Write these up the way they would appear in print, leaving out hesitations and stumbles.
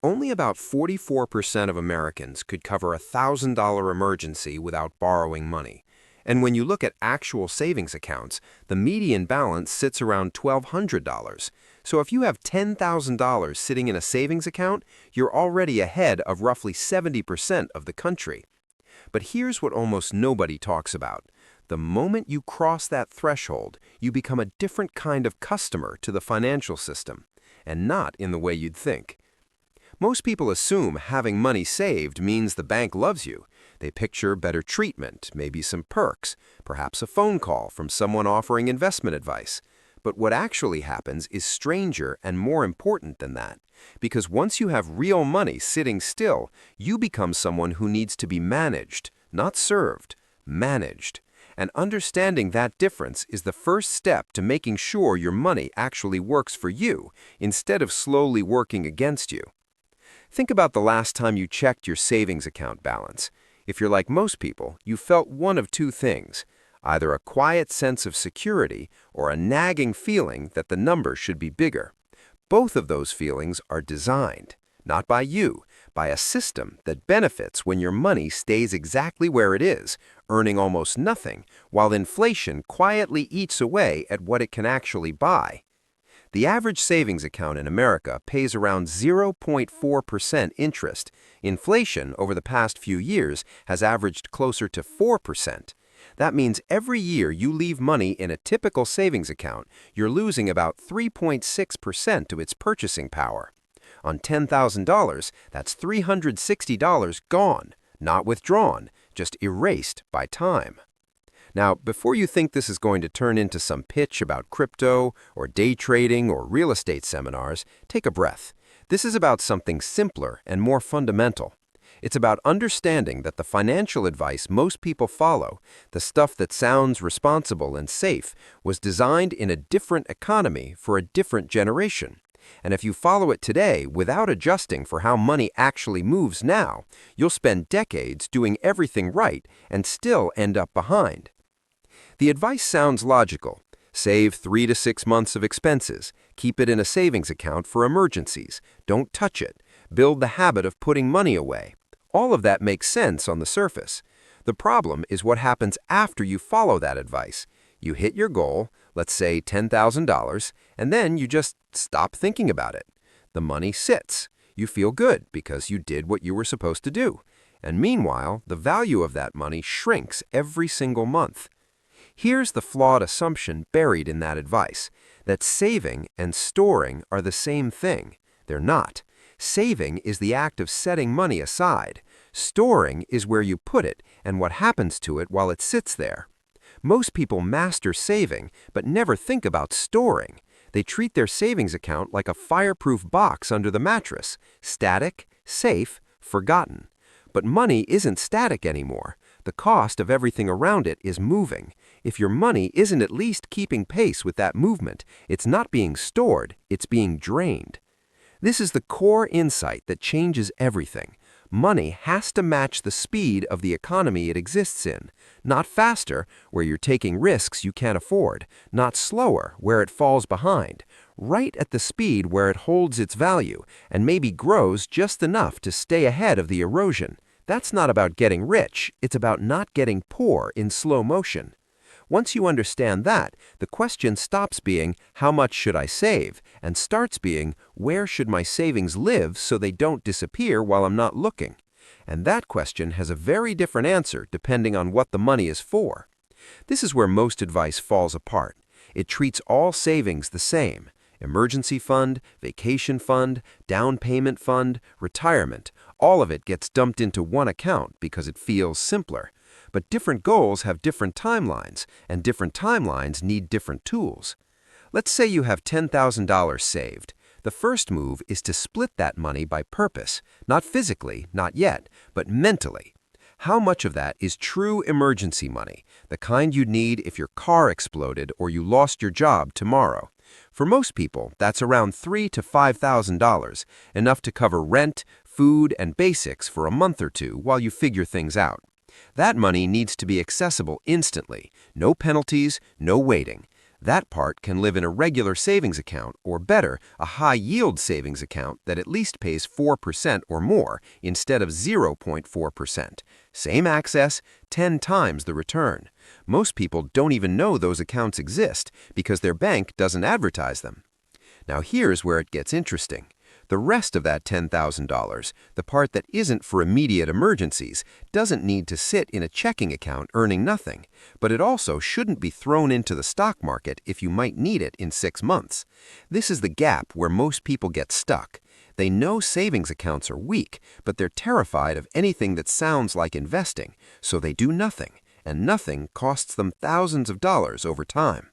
Only about 44% of Americans could cover a $1,000 emergency without borrowing money. And when you look at actual savings accounts, the median balance sits around $1,200. So if you have $10,000 sitting in a savings account, you're already ahead of roughly 70% of the country. But here's what almost nobody talks about. The moment you cross that threshold, you become a different kind of customer to the financial system, and not in the way you'd think. Most people assume having money saved means the bank loves you. They picture better treatment, maybe some perks, perhaps a phone call from someone offering investment advice. But what actually happens is stranger and more important than that. Because once you have real money sitting still, you become someone who needs to be managed, not served, managed. And understanding that difference is the first step to making sure your money actually works for you, instead of slowly working against you. Think about the last time you checked your savings account balance. If you're like most people, you felt one of two things, either a quiet sense of security or a nagging feeling that the number should be bigger. Both of those feelings are designed, not by you, by a system that benefits when your money stays exactly where it is, earning almost nothing, while inflation quietly eats away at what it can actually buy. The average savings account in America pays around 0.4% interest. Inflation over the past few years has averaged closer to 4%. That means every year you leave money in a typical savings account, you're losing about 3.6% to its purchasing power. On $10,000, that's $360 gone, not withdrawn, just erased by time. Now, before you think this is going to turn into some pitch about crypto or day trading or real estate seminars, take a breath. This is about something simpler and more fundamental. It's about understanding that the financial advice most people follow, the stuff that sounds responsible and safe, was designed in a different economy for a different generation. And if you follow it today without adjusting for how money actually moves now, you'll spend decades doing everything right and still end up behind. The advice sounds logical. Save 3 to 6 months of expenses. Keep it in a savings account for emergencies. Don't touch it. Build the habit of putting money away. All of that makes sense on the surface. The problem is what happens after you follow that advice. You hit your goal, let's say $10,000, and then you just stop thinking about it. The money sits. You feel good because you did what you were supposed to do. And meanwhile, the value of that money shrinks every single month. Here's the flawed assumption buried in that advice, that saving and storing are the same thing. They're not. Saving is the act of setting money aside. Storing is where you put it and what happens to it while it sits there. Most people master saving, but never think about storing. They treat their savings account like a fireproof box under the mattress, static, safe, forgotten. But money isn't static anymore. The cost of everything around it is moving. If your money isn't at least keeping pace with that movement, it's not being stored, it's being drained. This is the core insight that changes everything. Money has to match the speed of the economy it exists in. Not faster, where you're taking risks you can't afford. Not slower, where it falls behind. Right at the speed where it holds its value and maybe grows just enough to stay ahead of the erosion. That's not about getting rich, it's about not getting poor in slow motion. Once you understand that, the question stops being, how much should I save, and starts being, where should my savings live so they don't disappear while I'm not looking? And that question has a very different answer depending on what the money is for. This is where most advice falls apart. It treats all savings the same. Emergency fund, vacation fund, down payment fund, retirement, all of it gets dumped into one account because it feels simpler. But different goals have different timelines, and different timelines need different tools. Let's say you have $10,000 saved. The first move is to split that money by purpose, not physically, not yet, but mentally. How much of that is true emergency money, the kind you'd need if your car exploded or you lost your job tomorrow? For most people, that's around $3,000 to $5,000, enough to cover rent, food, and basics for a month or two while you figure things out. That money needs to be accessible instantly, no penalties, no waiting. That part can live in a regular savings account, or better, a high-yield savings account that at least pays 4% or more instead of 0.4%. Same access, 10 times the return. Most people don't even know those accounts exist because their bank doesn't advertise them. Now here's where it gets interesting. The rest of that $10,000, the part that isn't for immediate emergencies, doesn't need to sit in a checking account earning nothing, but it also shouldn't be thrown into the stock market if you might need it in 6 months. This is the gap where most people get stuck. They know savings accounts are weak, but they're terrified of anything that sounds like investing, so they do nothing, and nothing costs them thousands of dollars over time.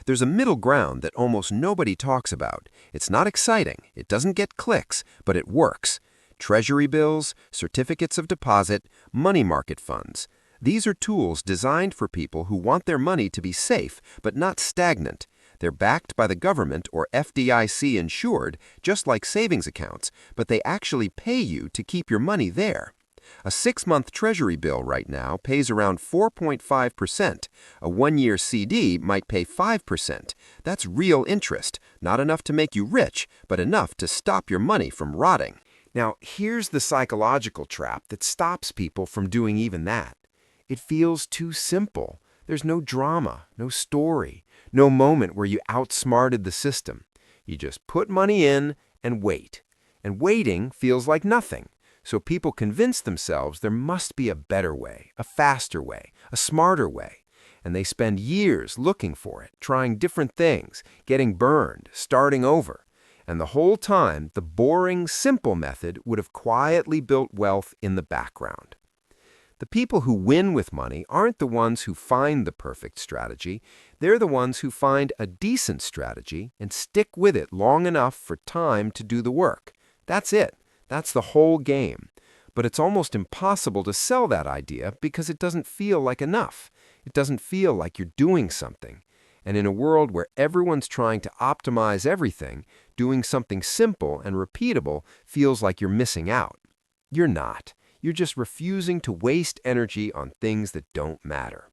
There's a middle ground that almost nobody talks about. It's not exciting, it doesn't get clicks, but it works. Treasury bills, certificates of deposit, money market funds. These are tools designed for people who want their money to be safe, but not stagnant. They're backed by the government or FDIC insured, just like savings accounts, but they actually pay you to keep your money there. A 6-month Treasury bill right now pays around 4.5%. A 1-year CD might pay 5%. That's real interest, not enough to make you rich, but enough to stop your money from rotting. Now, here's the psychological trap that stops people from doing even that. It feels too simple. There's no drama, no story, no moment where you outsmarted the system. You just put money in and wait. And waiting feels like nothing. So people convince themselves there must be a better way, a faster way, a smarter way. And they spend years looking for it, trying different things, getting burned, starting over. And the whole time, the boring, simple method would have quietly built wealth in the background. The people who win with money aren't the ones who find the perfect strategy. They're the ones who find a decent strategy and stick with it long enough for time to do the work. That's it. That's the whole game. But it's almost impossible to sell that idea because it doesn't feel like enough. It doesn't feel like you're doing something. And in a world where everyone's trying to optimize everything, doing something simple and repeatable feels like you're missing out. You're not. You're just refusing to waste energy on things that don't matter.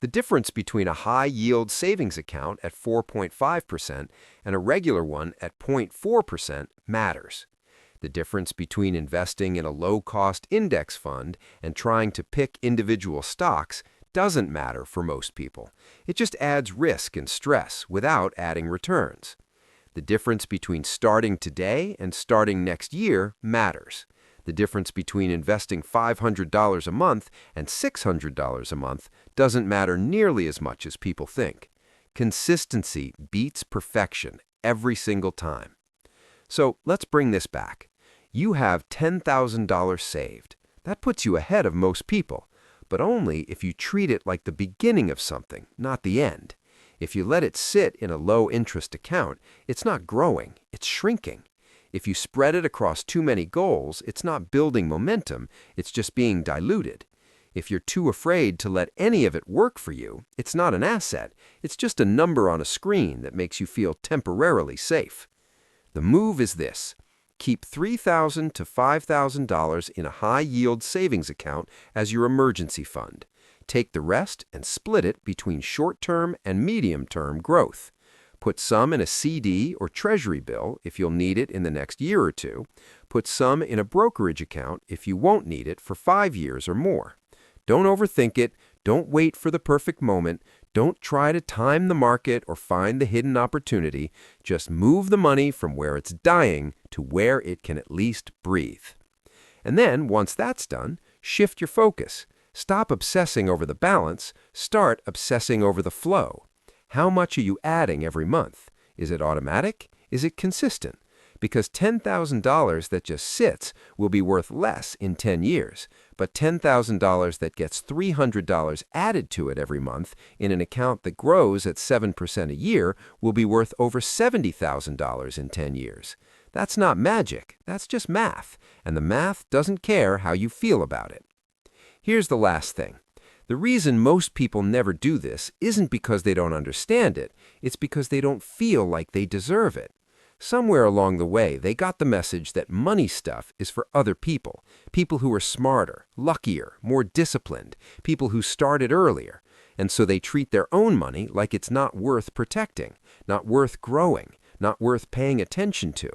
The difference between a high-yield savings account at 4.5% and a regular one at 0.4% matters. The difference between investing in a low-cost index fund and trying to pick individual stocks doesn't matter for most people. It just adds risk and stress without adding returns. The difference between starting today and starting next year matters. The difference between investing $500 a month and $600 a month doesn't matter nearly as much as people think. Consistency beats perfection every single time. So let's bring this back. You have $10,000 saved. That puts you ahead of most people, but only if you treat it like the beginning of something, not the end. If you let it sit in a low-interest account, it's not growing, it's shrinking. If you spread it across too many goals, it's not building momentum, it's just being diluted. If you're too afraid to let any of it work for you, it's not an asset, it's just a number on a screen that makes you feel temporarily safe. The move is this. Keep $3,000 to $5,000 in a high-yield savings account as your emergency fund. Take the rest and split it between short-term and medium-term growth. Put some in a CD or Treasury bill if you'll need it in the next year or two. Put some in a brokerage account if you won't need it for 5 years or more. Don't overthink it. Don't wait for the perfect moment. Don't try to time the market or find the hidden opportunity. Just move the money from where it's dying to where it can at least breathe. And then, once that's done, shift your focus. Stop obsessing over the balance. Start obsessing over the flow. How much are you adding every month? Is it automatic? Is it consistent? Because $10,000 that just sits will be worth less in 10 years, but $10,000 that gets $300 added to it every month in an account that grows at 7% a year will be worth over $70,000 in 10 years. That's not magic, that's just math, and the math doesn't care how you feel about it. Here's the last thing. The reason most people never do this isn't because they don't understand it, it's because they don't feel like they deserve it. Somewhere along the way, they got the message that money stuff is for other people, people who are smarter, luckier, more disciplined, people who started earlier. And so they treat their own money like it's not worth protecting, not worth growing, not worth paying attention to.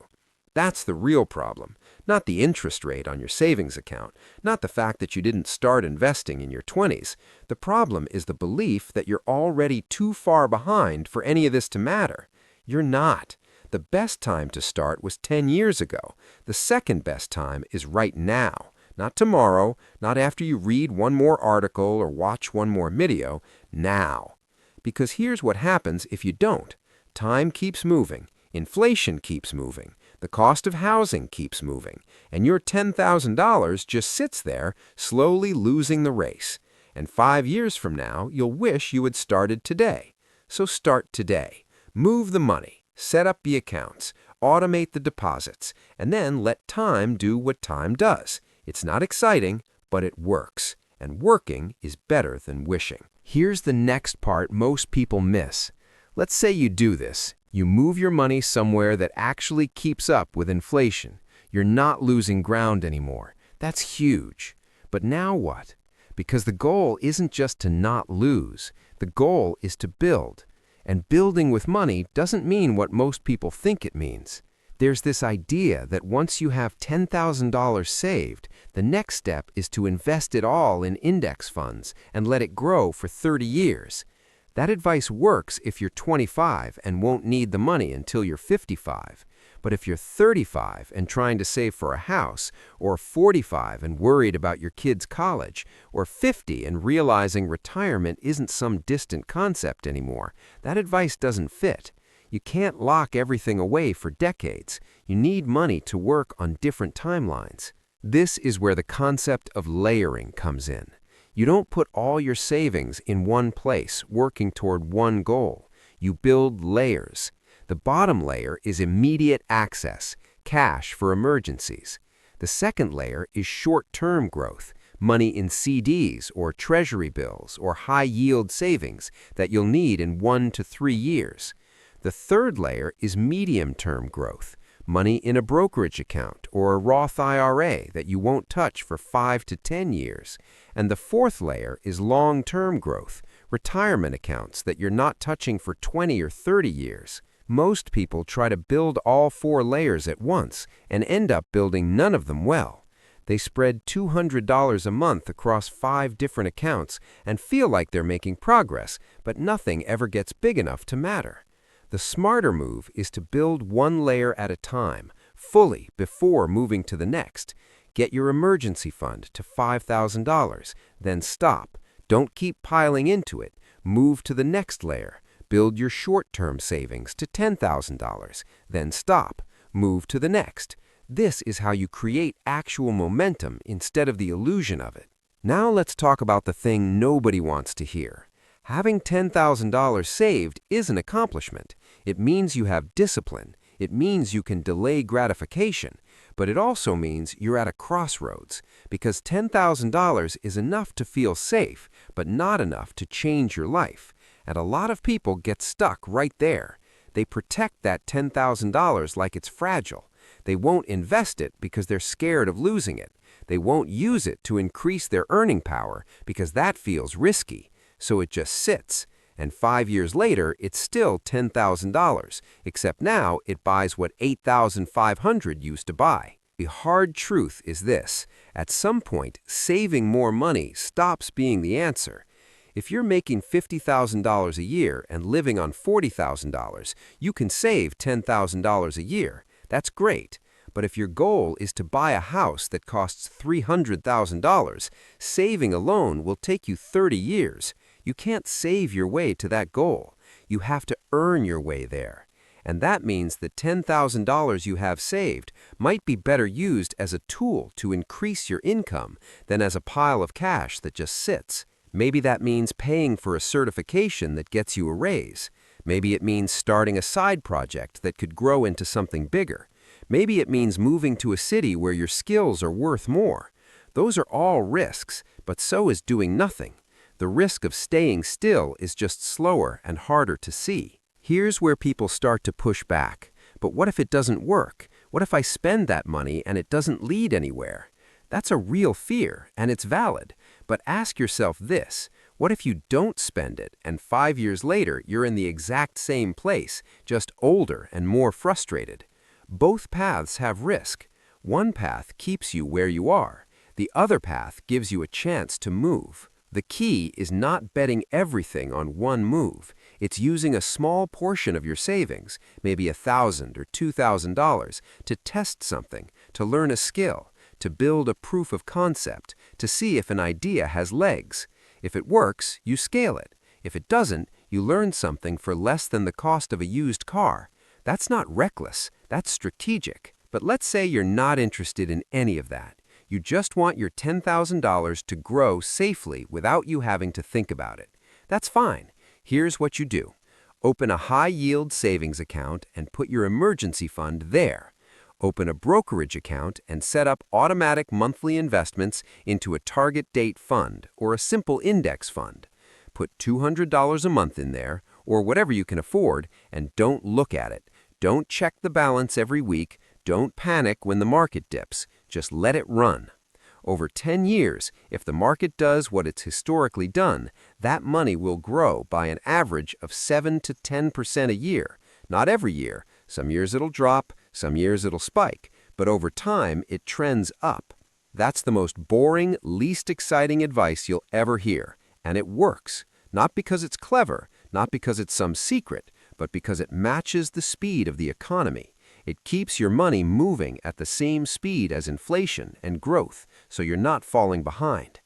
That's the real problem, not the interest rate on your savings account, not the fact that you didn't start investing in your 20s. The problem is the belief that you're already too far behind for any of this to matter. You're not. The best time to start was 10 years ago. The second best time is right now. Not tomorrow, not after you read one more article or watch one more video. Now. Because here's what happens if you don't. Time keeps moving. Inflation keeps moving. The cost of housing keeps moving, and your $10,000 just sits there, slowly losing the race. And 5 years from now, you'll wish you had started today. So start today. Move the money, set up the accounts, automate the deposits, and then let time do what time does. It's not exciting, but it works, and working is better than wishing. Here's the next part most people miss. Let's say you do this. You move your money somewhere that actually keeps up with inflation. You're not losing ground anymore. That's huge. But now what? Because the goal isn't just to not lose. The goal is to build. And building with money doesn't mean what most people think it means. There's this idea that once you have $10,000 saved, the next step is to invest it all in index funds and let it grow for 30 years. That advice works if you're 25 and won't need the money until you're 55. But if you're 35 and trying to save for a house, or 45 and worried about your kids' college, or 50 and realizing retirement isn't some distant concept anymore, that advice doesn't fit. You can't lock everything away for decades. You need money to work on different timelines. This is where the concept of layering comes in. You don't put all your savings in one place, working toward one goal. You build layers. The bottom layer is immediate access, cash for emergencies. The second layer is short-term growth, money in CDs or Treasury bills or high-yield savings that you'll need in 1 to 3 years. The third layer is medium-term growth, money in a brokerage account or a Roth IRA that you won't touch for 5 to 10 years. And the fourth layer is long-term growth, retirement accounts that you're not touching for 20 or 30 years. Most people try to build all 4 layers at once and end up building none of them well. They spread $200 a month across 5 different accounts and feel like they're making progress, but nothing ever gets big enough to matter. The smarter move is to build one layer at a time, fully, before moving to the next. Get your emergency fund to $5,000, then stop. Don't keep piling into it. Move to the next layer. Build your short-term savings to $10,000, then stop. Move to the next. This is how you create actual momentum instead of the illusion of it. Now let's talk about the thing nobody wants to hear. Having $10,000 saved is an accomplishment. It means you have discipline. It means you can delay gratification. But it also means you're at a crossroads, because $10,000 is enough to feel safe, but not enough to change your life. And a lot of people get stuck right there. They protect that $10,000 like it's fragile. They won't invest it because they're scared of losing it. They won't use it to increase their earning power because that feels risky. So it just sits. And 5 years later, it's still $10,000, except now it buys what $8,500 used to buy. The hard truth is this: at some point, saving more money stops being the answer. If you're making $50,000 a year and living on $40,000, you can save $10,000 a year. That's great. But if your goal is to buy a house that costs $300,000, saving alone will take you 30 years. You can't save your way to that goal. You have to earn your way there. And that means the $10,000 you have saved might be better used as a tool to increase your income than as a pile of cash that just sits. Maybe that means paying for a certification that gets you a raise. Maybe it means starting a side project that could grow into something bigger. Maybe it means moving to a city where your skills are worth more. Those are all risks, but so is doing nothing. The risk of staying still is just slower and harder to see. Here's where people start to push back. But what if it doesn't work? What if I spend that money and it doesn't lead anywhere? That's a real fear, and it's valid. But ask yourself this: What if you don't spend it and 5 years later you're in the exact same place, just older and more frustrated? Both paths have risk. One path keeps you where you are. The other path gives you a chance to move. The key is not betting everything on one move. It's using a small portion of your savings, maybe $1,000 or $2,000, to test something, to learn a skill, to build a proof of concept, to see if an idea has legs. If it works, you scale it. If it doesn't, you learn something for less than the cost of a used car. That's not reckless, that's strategic. But let's say you're not interested in any of that. You just want your $10,000 to grow safely without you having to think about it. That's fine. Here's what you do. Open a high-yield savings account and put your emergency fund there. Open a brokerage account and set up automatic monthly investments into a target date fund or a simple index fund. Put $200 a month in there, or whatever you can afford, and don't look at it. Don't check the balance every week. Don't panic when the market dips. Just let it run. Over 10 years, if the market does what it's historically done, that money will grow by an average of 7 to 10% a year. Not every year. Some years it'll drop, some years it'll spike, but over time it trends up. That's the most boring, least exciting advice you'll ever hear. And it works. Not because it's clever, not because it's some secret, but because it matches the speed of the economy. It keeps your money moving at the same speed as inflation and growth, so you're not falling behind.